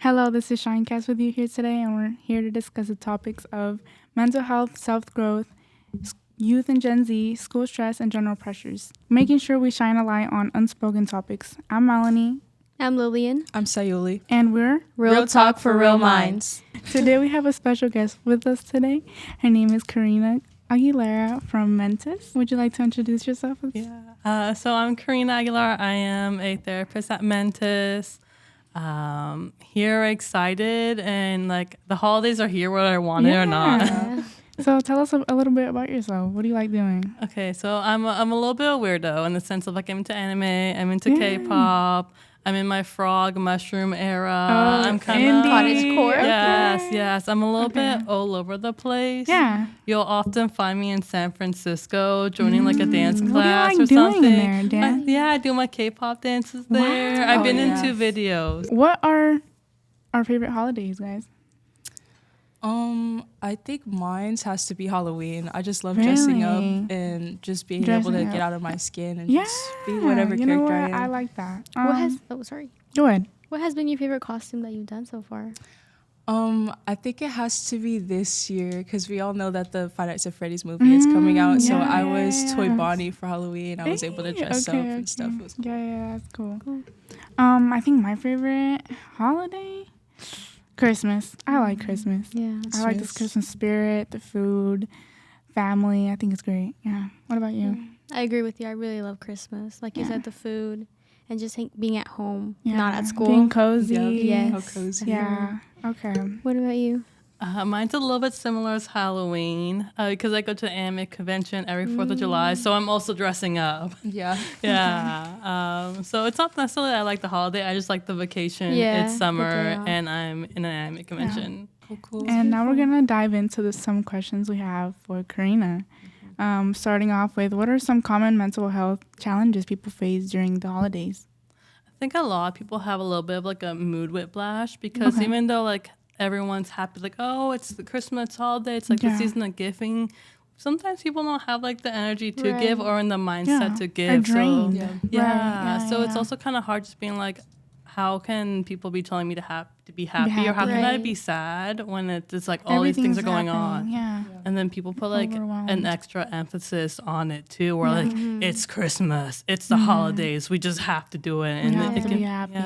Hello, this is SHINEcast with you here today, and we're here to discuss the topics of mental health, self-growth, youth and Gen Z, school stress, and general pressures, making sure we shine a light on unspoken topics. I'm Melanie. I'm Lillian. I'm Sayuli. And we're Real Talk for Real Minds. Today we have a special guest with us today. Her name is Karina Aguilar from Mentis. Would you like to introduce yourself? Yeah. So I'm Karina Aguilar. I am a therapist at Mentis. Here excited, and like the holidays are here whether I want it or not. So tell us a little bit about yourself. What do you like doing? Okay, so I'm a little bit of a weirdo in the sense of like I'm into anime, I'm into K-pop, I'm in my frog mushroom era. I'm kind of cottagecore. Yes. I'm a little bit all over the place. Yeah. You'll often find me in San Francisco joining like a dance class what do you like or doing something. There, Dan? I do my K-pop dances there. Wow. I've been in 2 videos. What are our favorite holidays, guys? I think mine has to be Halloween. I just love dressing up and just being able to get out of my skin and just be whatever character I am. I like that. Go ahead. What has been your favorite costume that you've done so far? I think it has to be this year because we all know that the Five Nights at Freddy's movie is coming out. So I was Toy Bonnie for Halloween. I was able to dress up and stuff. It was cool. Yeah, that's cool. I think my favorite holiday, Christmas. I like Christmas. Yeah, I like this Christmas spirit, the food, family. I think it's great. Yeah. What about you? I agree with you. I really love Christmas. Like you said, the food and just being at home, not at school. Being cozy. Yes. How cozy. Yeah. Okay. What about you? Mine's a little bit similar as Halloween because I go to the anime convention every 4th of July, so I'm also dressing up. Yeah. So it's not necessarily that I like the holiday. I just like the vacation. Yeah, it's summer, and I'm in an anime convention. Yeah. Cool. And now we're going to dive into some questions we have for Karina. Starting off with, what are some common mental health challenges people face during the holidays? I think a lot of people have a little bit of like a mood whiplash because even though like everyone's happy, like, oh, it's the Christmas holiday, it's like the season of giving. Sometimes people don't have like the energy to give or in the mindset to give. Or drained. So it's also kind of hard just being like, how can people be telling me to be happy or how can I be sad when it's like all these things are going on? Yeah. And then people put like an extra emphasis on it too, where like it's Christmas, it's the holidays, we just have to do it, and it can be happy.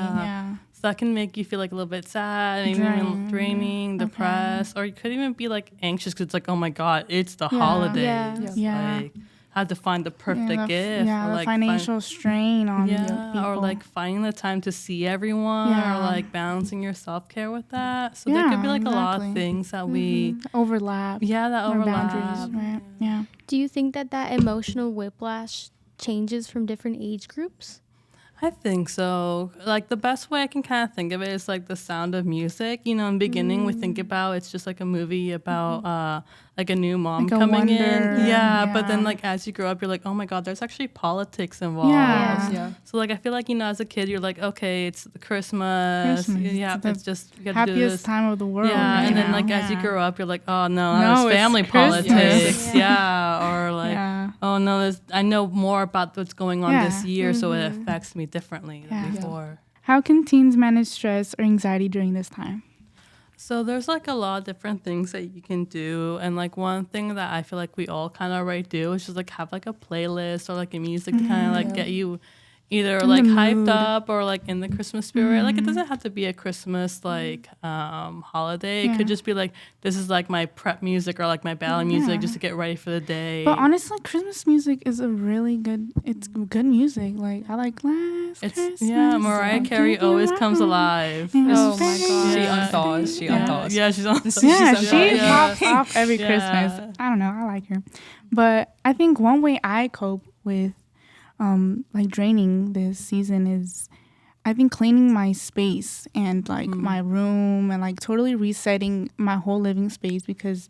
So that can make you feel like a little bit sad, and even draining, depressed, or you could even be like anxious because it's like, oh my God, it's the holidays. Like, how to find the perfect gift. Yeah, or the financial strain on people. Or like finding the time to see everyone, or like balancing your self-care with that. So there could be like a lot of things that we overlap. Yeah, that overlap. Boundaries, right? Yeah. Do you think that emotional whiplash changes from different age groups? I think so. Like the best way I can kind of think of it is like the Sound of Music. You know, in the beginning we think about it's just like a movie about like a new mom like coming in. Yeah, but then like as you grow up, you're like, oh my God, there's actually politics involved. Yeah. So like I feel like, you know, as a kid, you're like, okay, it's Christmas. Yeah, it's just you gotta do this. Happiest time of the world. Yeah, and then like as you grow up, you're like, oh no, there's family politics. Or like, oh no, I know more about what's going on this year, so it affects me differently than before. How can teens manage stress or anxiety during this time? So there's like a lot of different things that you can do, and like one thing that I feel like we all kind of already do is just like have like a playlist or like a music to kind of like get you either like hyped up or like in the Christmas spirit. Like it doesn't have to be a Christmas like holiday. It could just be like, this is like my prep music or like my ballad music just to get ready for the day. But honestly, Christmas music is a really good, it's good music. Like I like Last Christmas. Yeah, Mariah Carey always comes alive. Oh my God. She unthaws. Yeah, she's on. She pops off every Christmas. I don't know. I like her. But I think one way I cope with like draining this season is I've been cleaning my space and like my room and like totally resetting my whole living space, because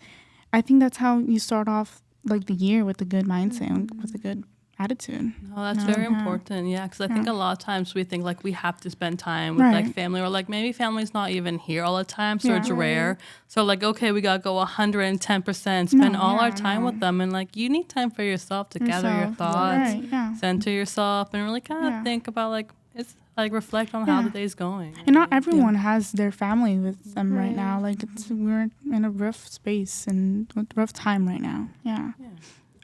I think that's how you start off like the year with a good mindset and with a good attitude. Oh, that's very important. Yeah, because I think a lot of times we think like we have to spend time with like family, or like maybe family's not even here all the time, so it's rare. So like, okay, we gotta go 110%, spend all our time with them, and like you need time for yourself to gather your thoughts, center yourself, and really kind of think about like, it's like reflect on how the day's going. And not everyone has their family with them right now. Like we're in a rough space and rough time right now. Yeah.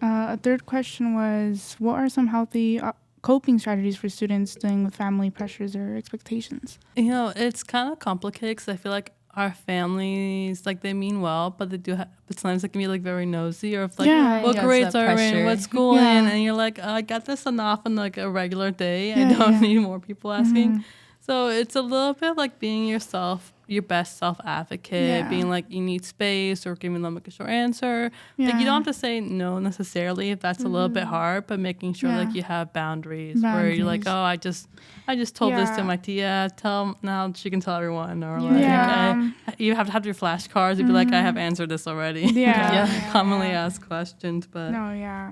A third question was, what are some healthy coping strategies for students dealing with family pressures or expectations? You know, it's kind of complicated because I feel like our families, like, they mean well, but they do but sometimes they can be like very nosy, or if like what grades are in, what school in, and you're like, I got this enough on like a regular day. I don't need more people asking. So it's a little bit like being yourself, your best self advocate, being like, you need space, or giving them like a short answer. Like, you don't have to say no necessarily if that's a little bit hard, but making sure like you have boundaries where you're like, oh, I just told this to my tia, now she can tell everyone, or like you have to have your flashcards and be like, I have answered this already. Commonly asked questions, but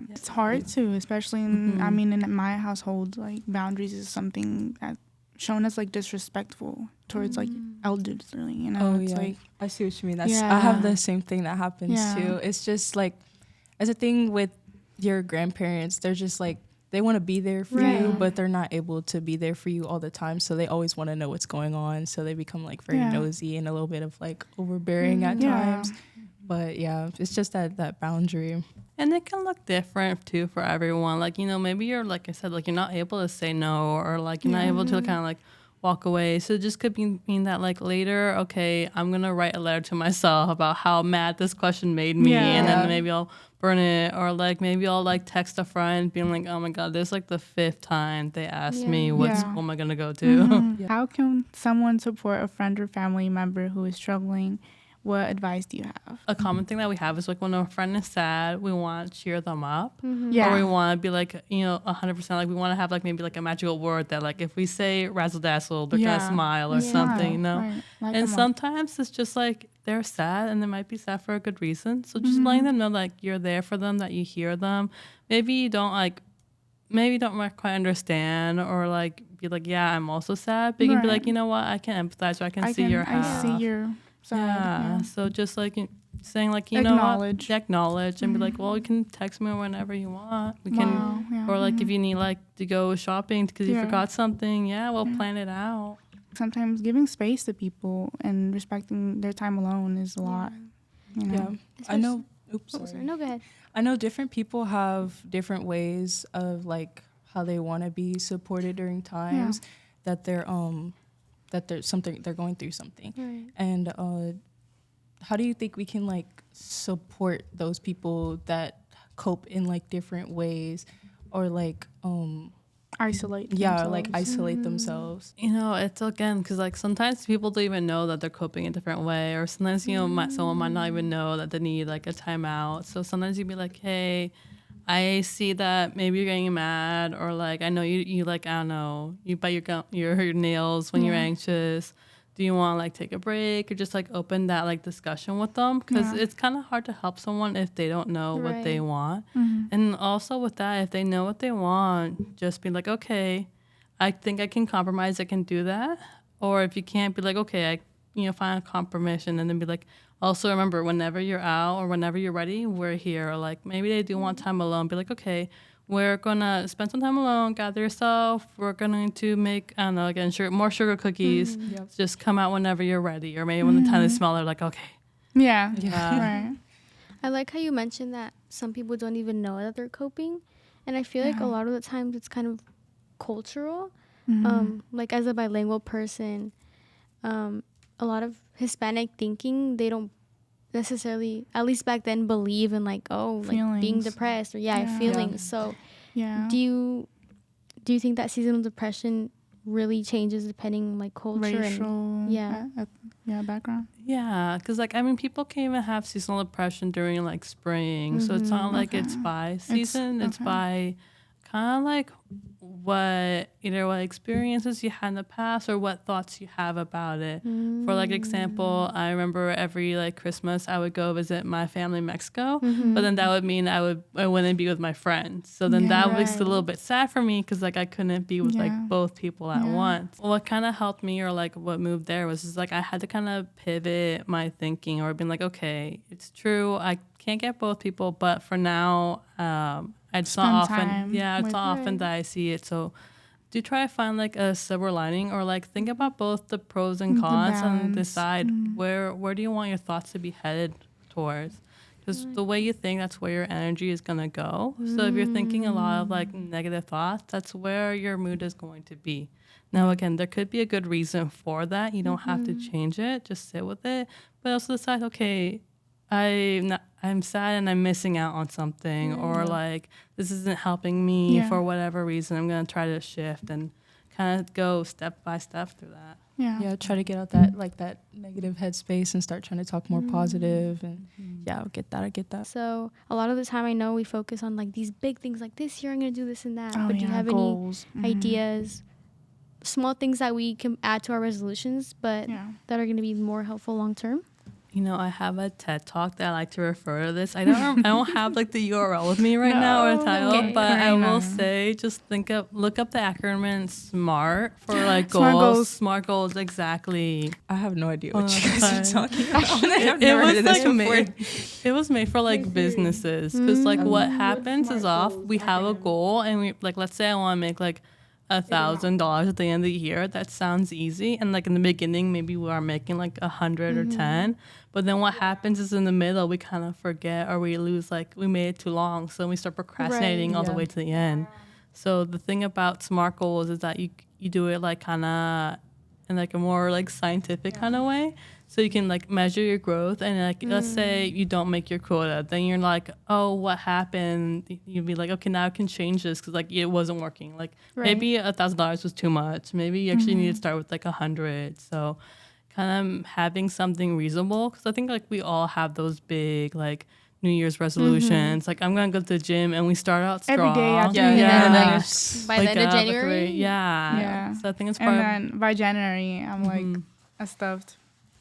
it's hard too, especially in I mean, in my household, like boundaries is something that shown as like disrespectful towards like elderly, you know. It's like, I see what you mean. I have the same thing that happens too. It's just like, as a thing with your grandparents, they're just like, they want to be there for you, but they're not able to be there for you all the time, so they always want to know what's going on, so they become like very nosy and a little bit of like overbearing at times. But it's just that boundary. And it can look different too for everyone. Like, you know, maybe you're, like I said, like you're not able to say no, or like you're not able to kind of like walk away. So it just could mean that like later, okay, I'm going to write a letter to myself about how mad this question made me. And then maybe I'll burn it, or like maybe I'll like text a friend being like, oh my God, this is like the 5th time they asked me what school am I going to go to. How can someone support a friend or family member who is struggling? What advice do you have? A common thing that we have is like when a friend is sad, we want to cheer them up. Or we want to be like, you know, 100%, like we want to have like maybe like a magical word that like if we say razzle dazzle, they're going to smile or something, you know? Right. Like, and sometimes it's just like they're sad, and they might be sad for a good reason. So just letting them know like you're there for them, that you hear them. Maybe you don't quite understand, or like be like, yeah, I'm also sad. But you can be like, you know what, I can empathize, or I can see your half. I see your side. So just like saying like, you know what, acknowledge and be like, well, you can text me whenever you want. We can, or like if you need like to go shopping because you forgot something, we'll plan it out. Sometimes giving space to people and respecting their time alone is a lot. You know? I know. Oops. Sorry. No, go ahead. I know different people have different ways of like how they want to be supported during times that they're they're going through something. Right. And how do you think we can like support those people that cope in like different ways, or like isolate themselves. like isolate themselves? You know, it's again because like sometimes people don't even know that they're coping a different way, or sometimes, you know, someone might not even know that they need like a timeout. So sometimes you'd be like, hey, I see that maybe you're getting mad, or like I know you like, I don't know, you bite your nails when you're anxious. Do you want to like take a break, or just like open that like discussion with them? Because it's kind of hard to help someone if they don't know what they want. And also with that, if they know what they want, just be like, okay, I think I can compromise, I can do that. Or if you can't, be like, okay, find a compromise, and then be like, also remember, whenever you're out or whenever you're ready, we're here. Or like maybe they do want time alone, be like, okay, we're gonna spend some time alone, gather yourself. We're going to make, I don't know, again, more sugar cookies. Just come out whenever you're ready. Or maybe when the time is smaller, like, okay. Right. I like how you mentioned that some people don't even know that they're coping. And I feel like a lot of the times it's kind of cultural. Like as a bilingual person, a lot of Hispanic thinking, they don't necessarily, at least back then, believe in like, like being depressed or feelings. So do you think that seasonal depression really changes depending on like culture, racial, and background? Because like, I mean, people can even have seasonal depression during like spring. So it's not like it's by season, it's by kind of like what experiences you had in the past, or what thoughts you have about it. For like example, I remember every like Christmas I would go visit my family in Mexico, but then that would mean I wouldn't be with my friends. So then that was a little bit sad for me, because like I couldn't be with like both people at once. What kind of helped me, or like what moved there, was just like I had to kind of pivot my thinking, or being like, okay, it's true, I can't get both people, but for now, it's not often that I see it. So do try to find like a silver lining, or like think about both the pros and cons and decide where do you want your thoughts to be headed towards. Because the way you think, that's where your energy is going to go. So if you're thinking a lot of like negative thoughts, that's where your mood is going to be. Now, again, there could be a good reason for that. You don't have to change it. Just sit with it. But also decide, okay, I'm sad and I'm missing out on something, or like this isn't helping me for whatever reason. I'm going to try to shift and kind of go step by step through that. Yeah, try to get out that negative headspace and start trying to talk more positive. And I get that. So a lot of the time I know we focus on like these big things, like this year I'm going to do this and that. Oh, but do you have goals. any ideas, small things that we can add to our resolutions, but that are going to be more helpful long term? You know, I have a TED Talk that I like to refer to this. I don't have like the URL with me right now or the title, but I will say just look up the acronym SMART for like goals. SMART goals, exactly. I have no idea what you guys are talking about. I've never heard of this before. It was made for like businesses, because like what happens is we have a goal, and we like, let's say I want to make like $1,000 at the end of the year. That sounds easy, and like in the beginning maybe we are making like 100 or 10, but then what happens is in the middle we kind of forget, or we lose, like we made it too long, so we start procrastinating all the way to the end. So the thing about SMART goals is that you do it like kind of in like a more like scientific kind of way. So you can like measure your growth, and like let's say you don't make your quota, then you're like, oh, what happened? You'd be like, okay, now I can change this because like it wasn't working. Like maybe $1,000 was too much. Maybe you actually need to start with like 100. So kind of having something reasonable, because I think like we all have those big like New Year's resolutions. Like I'm gonna go to the gym, and we start out strong every day after by the end of January. So I think it's part. And then by January, I'm like a stuffed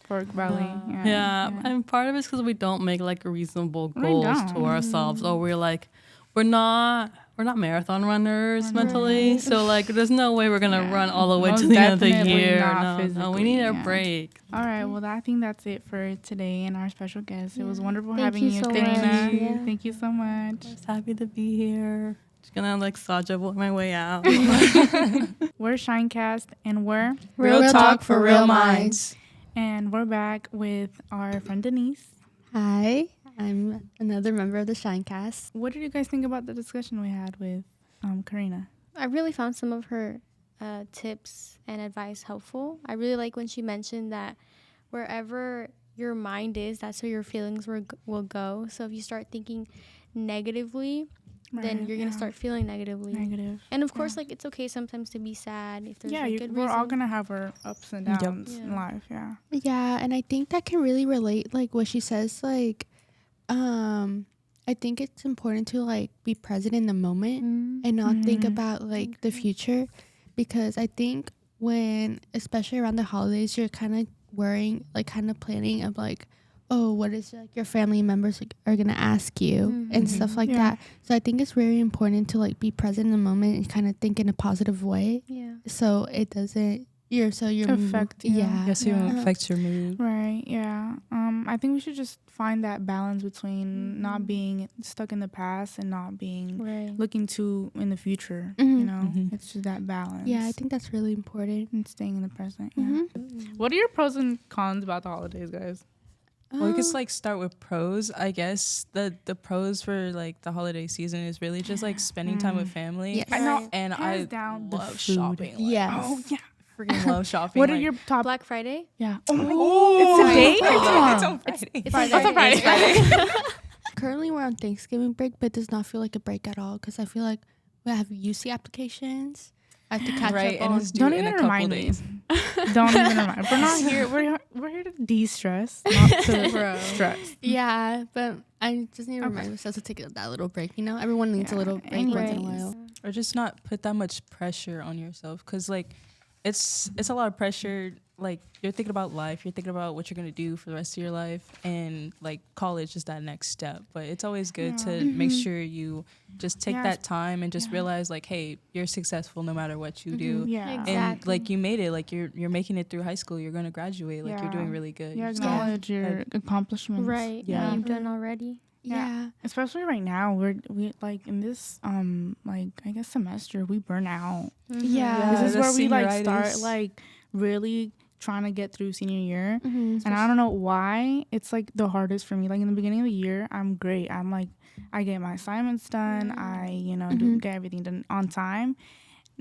pork belly. And part of it's because we don't make like reasonable goals to ourselves, or we're not marathon runners mentally. So like there's no way we're gonna run all the way to the end of the year. No, we need a break. All right, well I think that's it for today and our special guest. It was wonderful having you, Karina. Thank you so much. I was happy to be here. Just gonna like Saja my way out. We're SHINEcast, and we're Real Talk for Real Minds. And we're back with our friend Denise. Hi, I'm another member of the SHINEcast. What did you guys think about the discussion we had with Karina? I really found some of her tips and advice helpful. I really like when she mentioned that wherever your mind is, that's where your feelings will go. So if you start thinking negatively, then you're going to start feeling negatively. And of course, like, it's okay sometimes to be sad if there's a good reason. We're all going to have our ups and downs in life, Yeah, and I think that can really relate, like, what she says, like, I think it's important to, like, be present in the moment and not think about, like, the future, because I think when, especially around the holidays, you're kind of worrying, like, kind of planning of, like, oh, what is like your family members are gonna ask you and stuff like that. So I think it's very important to like be present in the moment and kind of think in a positive way. Yeah. So it doesn't affect you. Yes, it affects your mood. Right. Yeah. I think we should just find that balance between not being stuck in the past and not being looking to in the future. You know, it's just that balance. Yeah, I think that's really important. And staying in the present. Yeah. What are your pros and cons about the holidays, guys? Well, we could like start with pros. I guess the pros for like the holiday season is really just like spending time with family. Yes. I know, and I love shopping. Yes. Freaking love shopping. What are your top? Black Friday? Yeah. It's today. It's on Friday. It's Friday. Currently, we're on Thanksgiving break, but it does not feel like a break at all because I feel like we have UC applications. I have to catch up on. Don't even remind me. Don't even remind. We're not here. We're here to de-stress, not to stress. Yeah, but I just need to remind myself to take that little break. You know, everyone needs a little break once in a while, or just not put that much pressure on yourself, because like it's a lot of pressure. Like you're thinking about life, you're thinking about what you're gonna do for the rest of your life, and like college is that next step. But it's always good to make sure you just take that time and just realize like, hey, you're successful no matter what you do. And like you made it, like you're making it through high school, you're gonna graduate, like you're doing really good. Acknowledge your accomplishments. Right. Yeah, you've done already. Yeah. Especially right now, we like in this like I guess semester we burn out. Yeah. This is where we like senioritis. start like really trying to get through senior year. Mhm. And I don't know why it's like the hardest for me. Like in the beginning of the year, I'm great. I'm like I get my assignments done. I get everything done on time.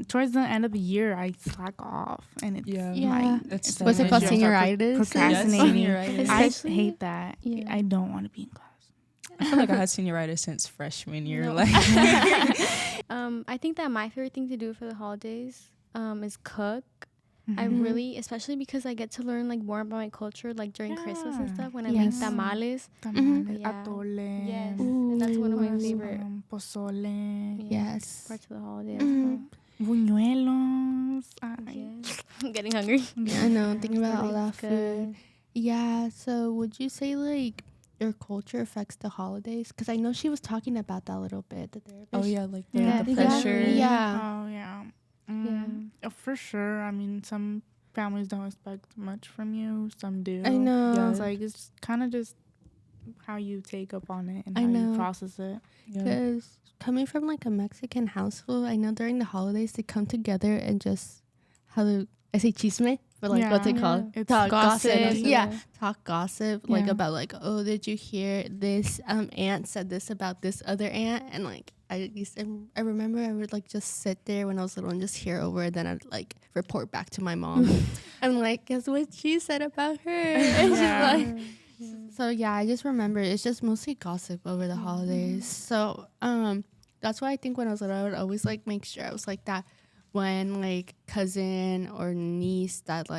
Towards the end of the year, I slack off, and it's It's what's it called? when you start Senioritis. procrastinating. Senioritis. I Especially- hate that. yeah. I don't want to be in class. I feel like I had senioritis since freshman year. No. Like, I think that my favorite thing to do for the holidays is cook. I Mhm. really, especially because I get to learn like more about my culture, like during Christmas and Yeah. stuff when I Yes. make tamales. Tamales, Yeah. atole, Yes, and that's one of my Ooh. favorite pozole, Yes. parts of the holiday as Mhm. buñuelos. well. Yes. I'm getting hungry. I know, thinking about all that It's food. good. Yeah, so would you say like your culture affects the holidays? Because I know she was talking about that a little bit. The therapist. oh yeah, like the, Yeah, the exactly. pressure. Yeah. Oh yeah. For sure. I mean, some families don't expect much from you. Some do. I know. Yeah. It's like it's kind of just how you take up on it and I how know. you process it. Yeah. Because coming from like a Mexican household, I know during the holidays they come together and just I say chisme, but like what's it Yeah. called? It's Talk gossip. Yeah, talk gossip like Yeah. about like, oh, did you hear this aunt said this about this other aunt? And like I remember I would like just sit there when I was little and just hear over it. Then I'd like report back to my mom. I'm like, guess what she said about her? And she's Yeah. like, so yeah, I just remember it's just mostly gossip over the holidays. So that's why I think when I was little, I would always like make sure I was like that one like cousin or niece that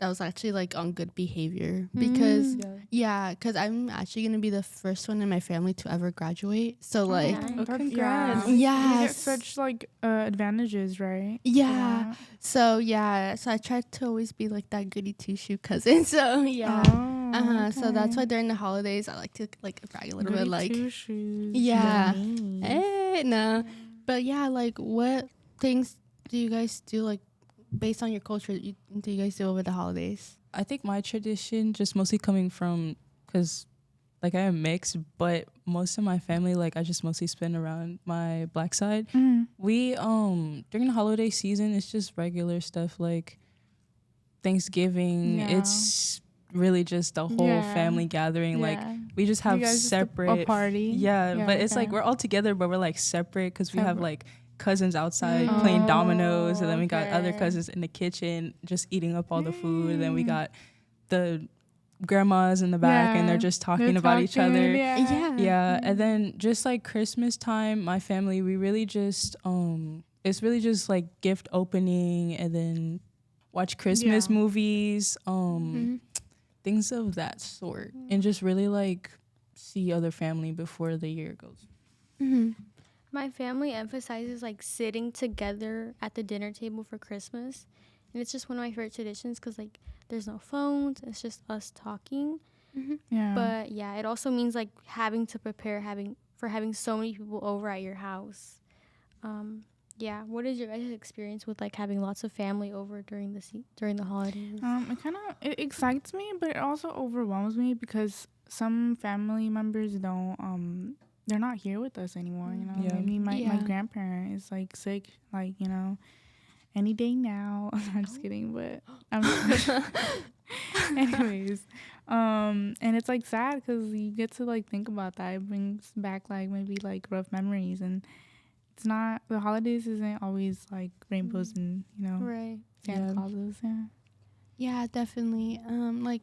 was actually like on good behavior because because I'm actually gonna be the first one in my family to ever graduate. So like Oh, congrats. You Yes. get such like advantages, right? yeah. So I tried to always be like that goody two shoe cousin. So yeah. Oh, So that's why during the holidays I like to like brag a little bit like shoes. Yeah. Yummy. no. But yeah, like what things do you guys do like based on your culture do you guys do over the holidays? I think my tradition, just mostly coming from, because like I am mixed, but most of my family, like I just mostly spend around my black side. We during the holiday season, it's just regular stuff like Thanksgiving. Yeah. It's really just a whole family gathering. Like we just have You guys just separate a party. Yeah, but it's like we're all together, but we're like separate because we have like cousins outside playing dominoes, and then we got other cousins in the kitchen just eating up all the food, and then we got the grandmas in the back and they're just talking about each other. Yeah. And then just like Christmas time, my family, we really just it's really just like gift opening and then watch Christmas movies, things of that sort, and just really like see other family before the year goes. My family emphasizes like sitting together at the dinner table for Christmas, and it's just one of my favorite traditions because like there's no phones, it's just us talking. But yeah, it also means like having to prepare for having so many people over at your house. Yeah, what is your guys' experience with like having lots of family over during the holidays? It excites me, but it also overwhelms me because some family members don't they're not here with us anymore, you know. Maybe my grandparent is like sick, like, you know, any day now. I'm just kidding, but anyways, and it's like sad because you get to like think about that. It brings back like maybe like rough memories, and it's not, the holidays isn't always like rainbows and, you know, Santa Clauses. Yeah, definitely. Like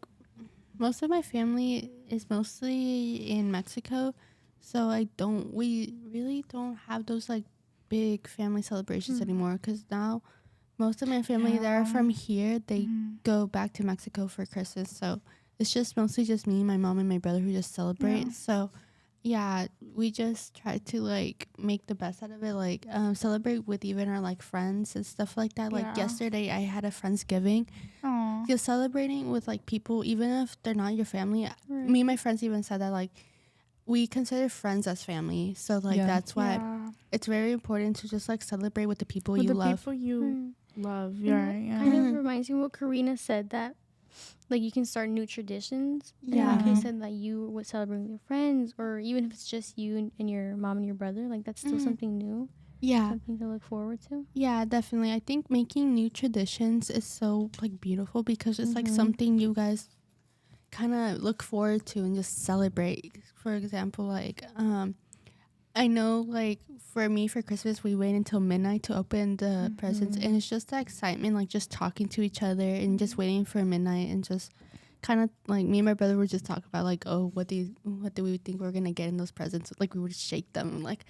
most of my family is mostly in Mexico, so we really don't have those like big family celebrations anymore, because now most of my family that are from here, they go back to Mexico for Christmas, so it's just mostly just me, my mom, and my brother who just celebrate. So yeah, we just try to like make the best out of it, like celebrate with even our like friends and stuff like that. Like yesterday I had a Friendsgiving. Just celebrating with like people, even if they're not your family. Me and my friends even said that like we consider friends as family, so like that's why it's very important to just like celebrate with the people you love. People you love. Kind of reminds me of what Karina said, that like you can start new traditions. Yeah. And like you said, that you would celebrate with your friends, or even if it's just you and your mom and your brother, like that's still something new. Yeah. Something to look forward to. Yeah, definitely. I think making new traditions is so like beautiful because it's like something you guys kind of look forward to and just celebrate. For example, like I know like for me for Christmas we wait until midnight to open the presents, and it's just the excitement, like just talking to each other and just waiting for midnight, and just kind of like me and my brother would just talk about like, oh, what do we think we're gonna get in those presents? Like we would shake them and like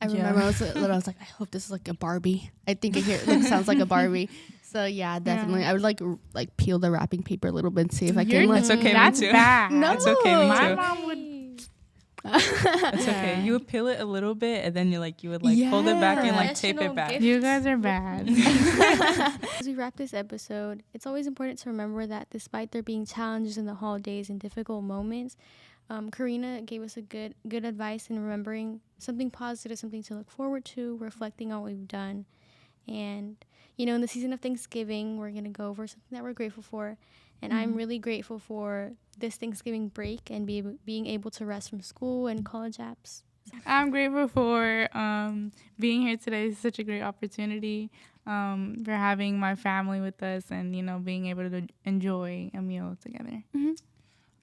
I remember I was little, I was like, I hope this is like a Barbie. I think it sounds like a Barbie. So yeah, definitely. I would like peel the wrapping paper a little bit and see if I can. That's okay, That's me too. bad. No, It's okay, me My too. mom would. It's okay. You would peel it a little bit, and then you would fold it back and like tape it back. You guys are bad. As we wrap this episode, it's always important to remember that despite there being challenges in the holidays and difficult moments, Karina gave us a good advice in remembering something positive, something to look forward to, reflecting on what we've done. And, in the season of Thanksgiving, we're going to go over something that we're grateful for. And I'm really grateful for this Thanksgiving break and being able to rest from school and college apps. I'm grateful for being here today. It's such a great opportunity for having my family with us and, being able to enjoy a meal together.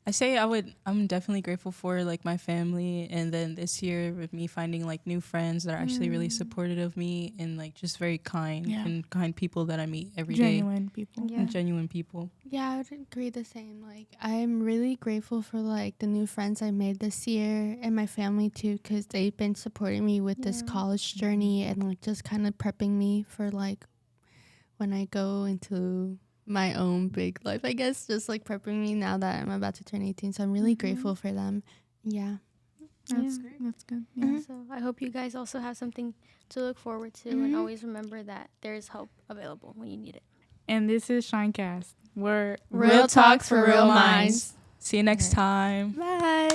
I say I'm definitely grateful for like my family, and then this year with me finding like new friends that are actually really supportive of me and like just very kind and kind people that I meet every day. Genuine people. And genuine people. Yeah, I would agree the same. Like I'm really grateful for like the new friends I made this year and my family too, because they've been supporting me with this college journey and like just kind of prepping me for like when I go into my own big life, I guess, just like prepping me now that I'm about to turn 18. So I'm really grateful for them. Yeah. That's great. That's good. Yeah. So I hope you guys also have something to look forward to, and always remember that there is help available when you need it. And this is SHINEcast. We're Real talks for real minds. See you next time. Bye.